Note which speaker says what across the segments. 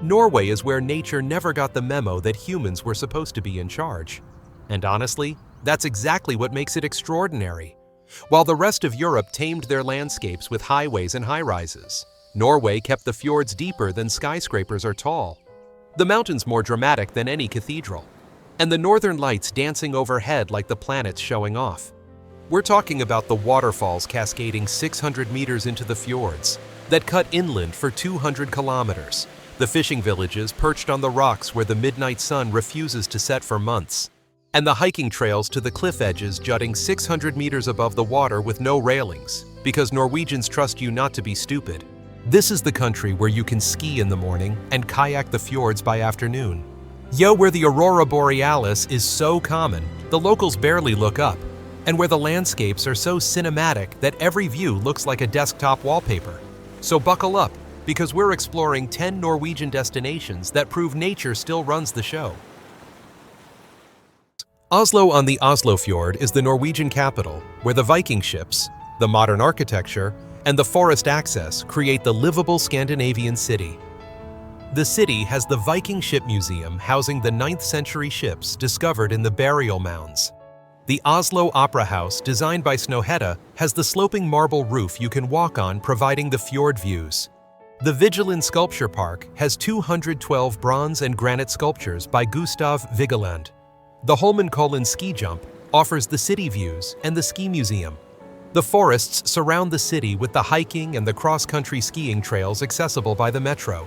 Speaker 1: Norway is where nature never got the memo that humans were supposed to be in charge. And honestly, that's exactly what makes it extraordinary. While the rest of Europe tamed their landscapes with highways and high-rises, Norway kept the fjords deeper than skyscrapers are tall, the mountains more dramatic than any cathedral, and the northern lights dancing overhead like the planets showing off. We're talking about the waterfalls cascading 600 meters into the fjords that cut inland for 200 kilometers, the fishing villages perched on the rocks where the midnight sun refuses to set for months, and the hiking trails to the cliff edges jutting 600 meters above the water with no railings, because Norwegians trust you not to be stupid. This is the country where you can ski in the morning and kayak the fjords by afternoon. Where the aurora borealis is so common, the locals barely look up, and where the landscapes are so cinematic that every view looks like a desktop wallpaper. So buckle up, because we're exploring 10 Norwegian destinations that prove nature still runs the show. Oslo on the Oslofjord is the Norwegian capital, where the Viking ships, the modern architecture, and the forest access create the livable Scandinavian city. The city has the Viking Ship Museum housing the 9th century ships discovered in the burial mounds. The Oslo Opera House, designed by Snohetta, has the sloping marble roof you can walk on, providing the fjord views. The Vigeland Sculpture Park has 212 bronze and granite sculptures by Gustav Vigeland. The Holmenkollen ski jump offers the city views and the ski museum. The forests surround the city with the hiking and the cross-country skiing trails accessible by the metro.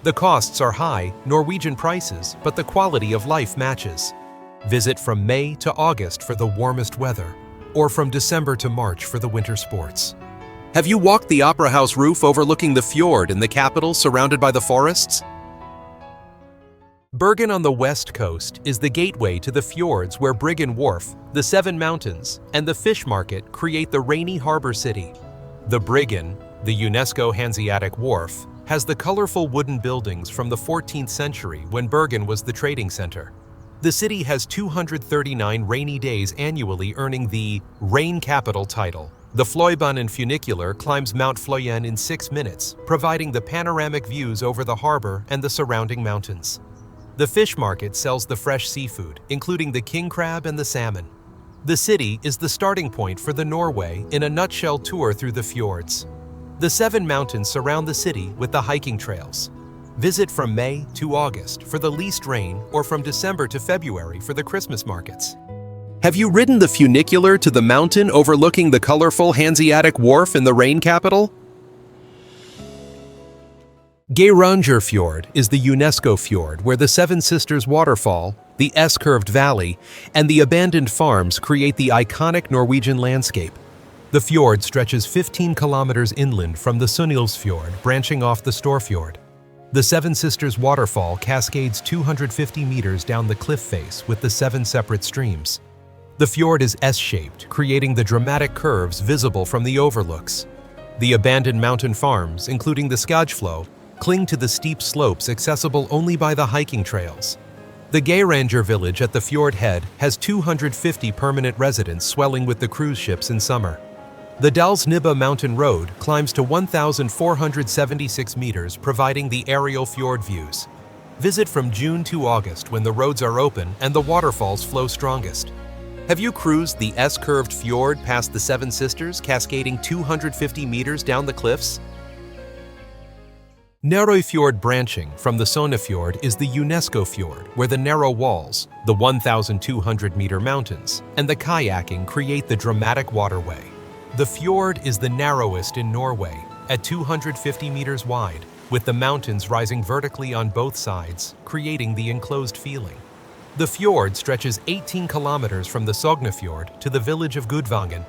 Speaker 1: The costs are high, Norwegian prices, but the quality of life matches. Visit from May to August for the warmest weather, or from December to March for the winter sports. Have you walked the Opera House roof overlooking the fjord in the capital surrounded by the forests? Bergen on the west coast is the gateway to the fjords where Bergen Wharf, the Seven Mountains, and the fish market create the rainy harbor city. The Bergen, the UNESCO Hanseatic Wharf, has the colorful wooden buildings from the 14th century when Bergen was the trading center. The city has 239 rainy days annually, earning the Rain Capital title. The Fløibanen funicular climbs Mount Fløyen in 6 minutes, providing the panoramic views over the harbor and the surrounding mountains. The fish market sells the fresh seafood, including the king crab and the salmon. The city is the starting point for the Norway in a nutshell tour through the fjords. The 7 mountains surround the city with the hiking trails. Visit from May to August for the least rain, or from December to February for the Christmas markets. Have you ridden the funicular to the mountain overlooking the colorful Hanseatic Wharf in the rain capital? Geirangerfjord is the UNESCO fjord where the Seven Sisters waterfall, the S-curved valley, and the abandoned farms create the iconic Norwegian landscape. The fjord stretches 15 kilometers inland from the Sognefjord, branching off the Storfjord. The Seven Sisters waterfall cascades 250 meters down the cliff face with the 7 separate streams. The fjord is S-shaped, creating the dramatic curves visible from the overlooks. The abandoned mountain farms, including the Skageflow, cling to the steep slopes accessible only by the hiking trails. The Geiranger village at the fjord head has 250 permanent residents swelling with the cruise ships in summer. The Dalsnibba Mountain Road climbs to 1,476 meters, providing the aerial fjord views. Visit from June to August when the roads are open and the waterfalls flow strongest. Have you cruised the S-curved fjord past the Seven Sisters, cascading 250 meters down the cliffs? Nærøyfjord branching from the Sognefjord is the UNESCO fjord, where the narrow walls, the 1,200-meter mountains, and the kayaking create the dramatic waterway. The fjord is the narrowest in Norway, at 250 meters wide, with the mountains rising vertically on both sides, creating the enclosed feeling. The fjord stretches 18 kilometers from the Sognefjord to the village of Gudvangen.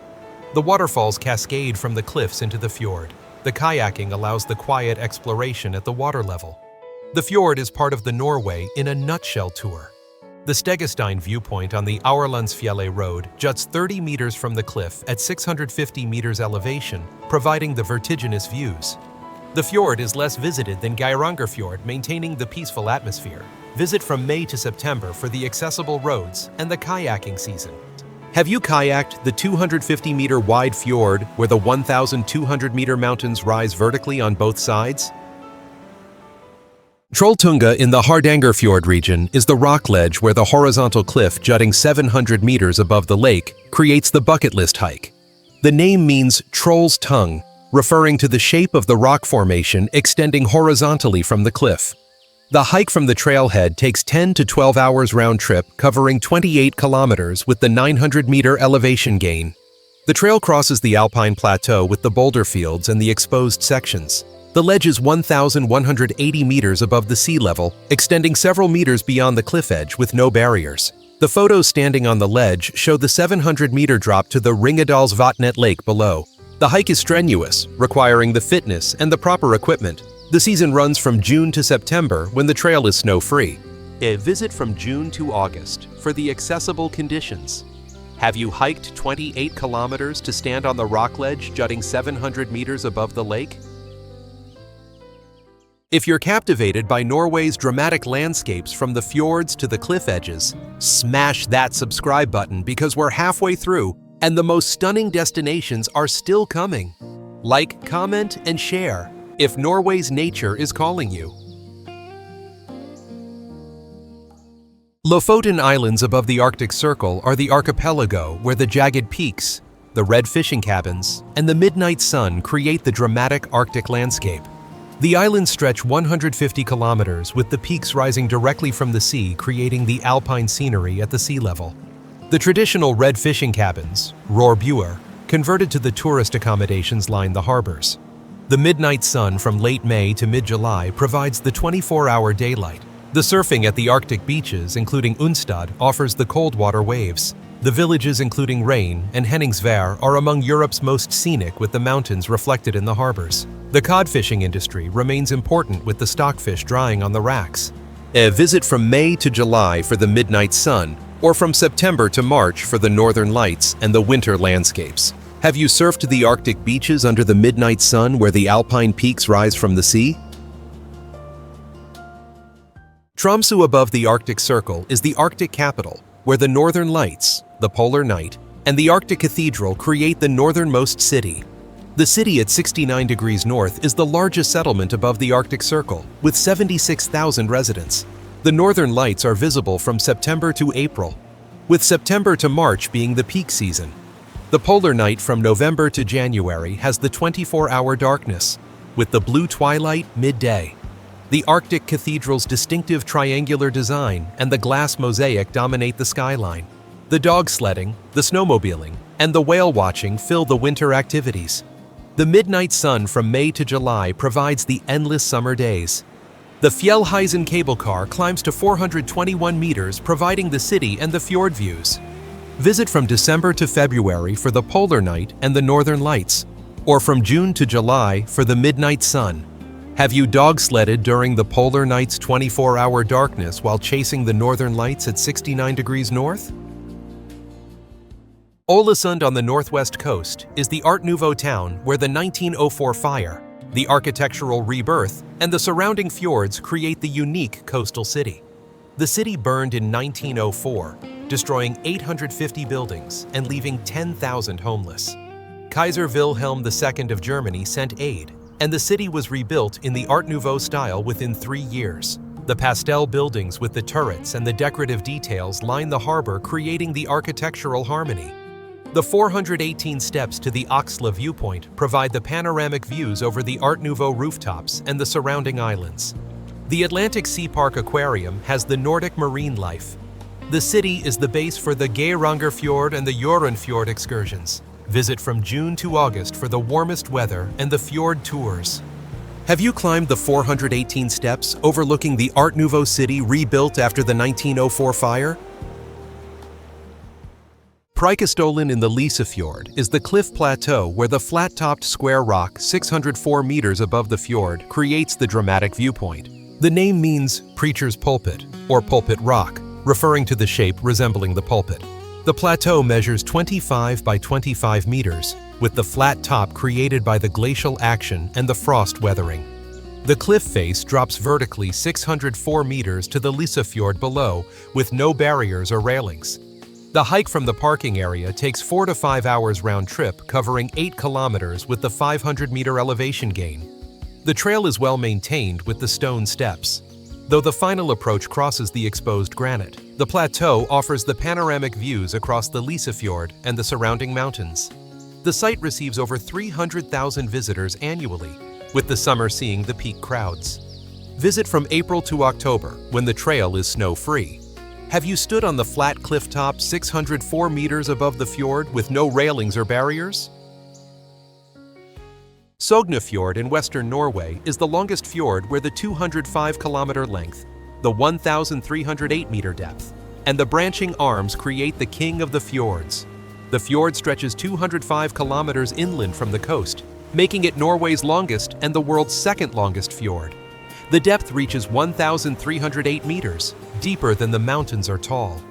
Speaker 1: The waterfalls cascade from the cliffs into the fjord. The kayaking allows the quiet exploration at the water level. The fjord is part of the Norway in a nutshell tour. The Stegestein viewpoint on the Aurlandsfjellet road juts 30 meters from the cliff at 650 meters elevation, providing the vertiginous views. The fjord is less visited than Geirangerfjord, maintaining the peaceful atmosphere. Visit from May to September for the accessible roads and the kayaking season. Have you kayaked the 250-meter wide fjord where the 1,200-meter mountains rise vertically on both sides? Trolltunga in the Geirangerfjord region is the rock ledge where the horizontal cliff jutting 700 meters above the lake creates the bucket list hike. The name means troll's tongue, referring to the shape of the rock formation extending horizontally from the cliff. The hike from the trailhead takes 10 to 12 hours round trip, covering 28 kilometers with the 900-meter elevation gain. The trail crosses the alpine plateau with the boulder fields and the exposed sections. The ledge is 1,180 meters above the sea level, extending several meters beyond the cliff edge with no barriers. The photos standing on the ledge show the 700-meter drop to the Ringedalsvatnet Lake below. The hike is strenuous, requiring the fitness and the proper equipment. The season runs from June to September when the trail is snow-free. A visit from June to August for the accessible conditions. Have you hiked 28 kilometers to stand on the rock ledge jutting 700 meters above the lake? If you're captivated by Norway's dramatic landscapes from the fjords to the cliff edges, smash that subscribe button because we're halfway through and the most stunning destinations are still coming. Like, comment, and share if Norway's nature is calling you. Lofoten Islands above the Arctic Circle are the archipelago where the jagged peaks, the red fishing cabins, and the midnight sun create the dramatic Arctic landscape. The islands stretch 150 kilometers with the peaks rising directly from the sea, creating the alpine scenery at the sea level. The traditional red fishing cabins, rorbuer, converted to the tourist accommodations line the harbors. The midnight sun from late May to mid-July provides the 24-hour daylight. The surfing at the Arctic beaches, including Undstad, offers the cold water waves. The villages including Rein and Henningsvær are among Europe's most scenic with the mountains reflected in the harbors. The cod fishing industry remains important with the stockfish drying on the racks. A visit from May to July for the midnight sun, or from September to March for the northern lights and the winter landscapes. Have you surfed the Arctic beaches under the midnight sun where the alpine peaks rise from the sea? Tromsø above the Arctic Circle is the Arctic capital, where the northern lights, the polar night, and the Arctic Cathedral create the northernmost city. The city at 69 degrees north is the largest settlement above the Arctic Circle, with 76,000 residents. The northern lights are visible from September to April, with September to March being the peak season. The polar night from November to January has the 24-hour darkness, with the blue twilight midday. The Arctic Cathedral's distinctive triangular design and the glass mosaic dominate the skyline. The dog sledding, the snowmobiling, and the whale watching fill the winter activities. The midnight sun from May to July provides the endless summer days. The Fjellheisen cable car climbs to 421 meters, providing the city and the fjord views. Visit from December to February for the polar night and the northern lights, or from June to July for the midnight sun. Have you dog sledded during the polar night's 24-hour darkness while chasing the northern lights at 69 degrees north? Ålesund on the northwest coast is the Art Nouveau town where the 1904 fire, the architectural rebirth, and the surrounding fjords create the unique coastal city. The city burned in 1904, destroying 850 buildings and leaving 10,000 homeless. Kaiser Wilhelm II of Germany sent aid, and the city was rebuilt in the Art Nouveau style within 3 years. The pastel buildings with the turrets and the decorative details line the harbor, creating the architectural harmony. The 418 steps to the Oxla viewpoint provide the panoramic views over the Art Nouveau rooftops and the surrounding islands. The Atlantic Sea Park Aquarium has the Nordic marine life. The city is the base for the Geirangerfjord and the Geirangerfjord excursions. Visit from June to August for the warmest weather and the fjord tours. Have you climbed the 418 steps overlooking the Art Nouveau city rebuilt after the 1904 fire? Preikestolen in the Nærøyfjord is the cliff plateau where the flat-topped square rock 604 meters above the fjord creates the dramatic viewpoint. The name means preacher's pulpit or pulpit rock, referring to the shape resembling the pulpit. The plateau measures 25 by 25 meters, with the flat top created by the glacial action and the frost weathering. The cliff face drops vertically 604 meters to the Nærøyfjord below, with no barriers or railings. The hike from the parking area takes 4 to 5 hours round trip, covering 8 kilometers with the 500-meter elevation gain. The trail is well maintained with the stone steps. Though the final approach crosses the exposed granite, the plateau offers the panoramic views across the Fjord and the surrounding mountains. The site receives over 300,000 visitors annually, with the summer seeing the peak crowds. Visit from April to October, when the trail is snow-free. Have you stood on the flat cliff top 604 meters above the fjord with no railings or barriers? Sognefjord in western Norway is the longest fjord where the 205-kilometer length, the 1,308-meter depth, and the branching arms create the king of the fjords. The fjord stretches 205 kilometers inland from the coast, making it Norway's longest and the world's second longest fjord. The depth reaches 1,308 meters, deeper than the mountains are tall.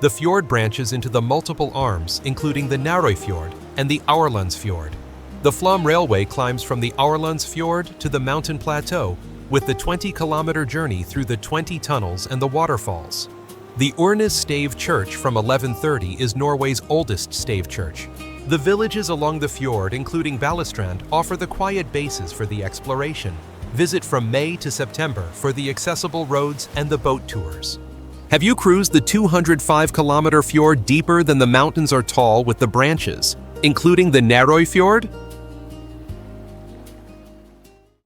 Speaker 1: The fjord branches into the multiple arms, including the Nærøyfjord and the Ålesund. The Flom Railway climbs from the Ålesund to the mountain plateau, with the 20-kilometer journey through the 20 tunnels and the waterfalls. The Urnes Stave Church from 1130 is Norway's oldest stave church. The villages along the fjord, including Balestrand, offer the quiet bases for the exploration. Visit from May to September for the accessible roads and the boat tours. Have you cruised the 205-kilometer fjord deeper than the mountains are tall with the branches, including the Nærøyfjord?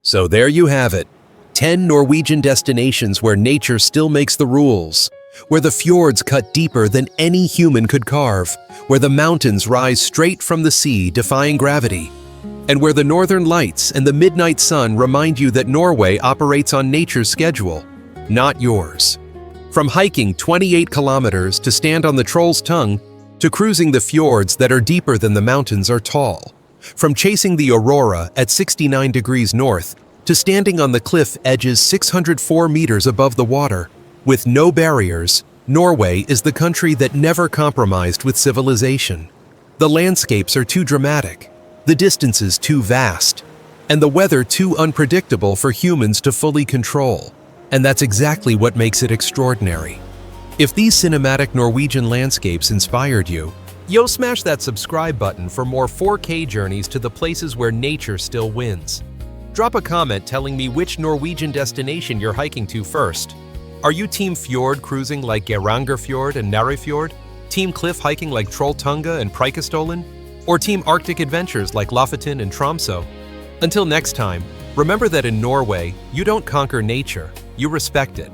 Speaker 1: So there you have it, 10 Norwegian destinations where nature still makes the rules, where the fjords cut deeper than any human could carve, where the mountains rise straight from the sea defying gravity, and where the northern lights and the midnight sun remind you that Norway operates on nature's schedule, not yours. From hiking 28 kilometers to stand on the Trolltunga, to cruising the fjords that are deeper than the mountains are tall. From chasing the aurora at 69 degrees north, to standing on the cliff edges 604 meters above the water. With no barriers, Norway is the country that never compromised with civilization. The landscapes are too dramatic, the distances too vast, and the weather too unpredictable for humans to fully control. And that's exactly what makes it extraordinary. If these cinematic Norwegian landscapes inspired you, smash that subscribe button for more 4K journeys to the places where nature still wins. Drop a comment telling me which Norwegian destination you're hiking to first. Are you Team Fjord cruising like Geirangerfjord and Nærøyfjord? Team cliff hiking like Trolltunga and Preikestolen? Or Team Arctic adventures like Lofoten and Tromsø? Until next time, remember that in Norway, you don't conquer nature, you respect it.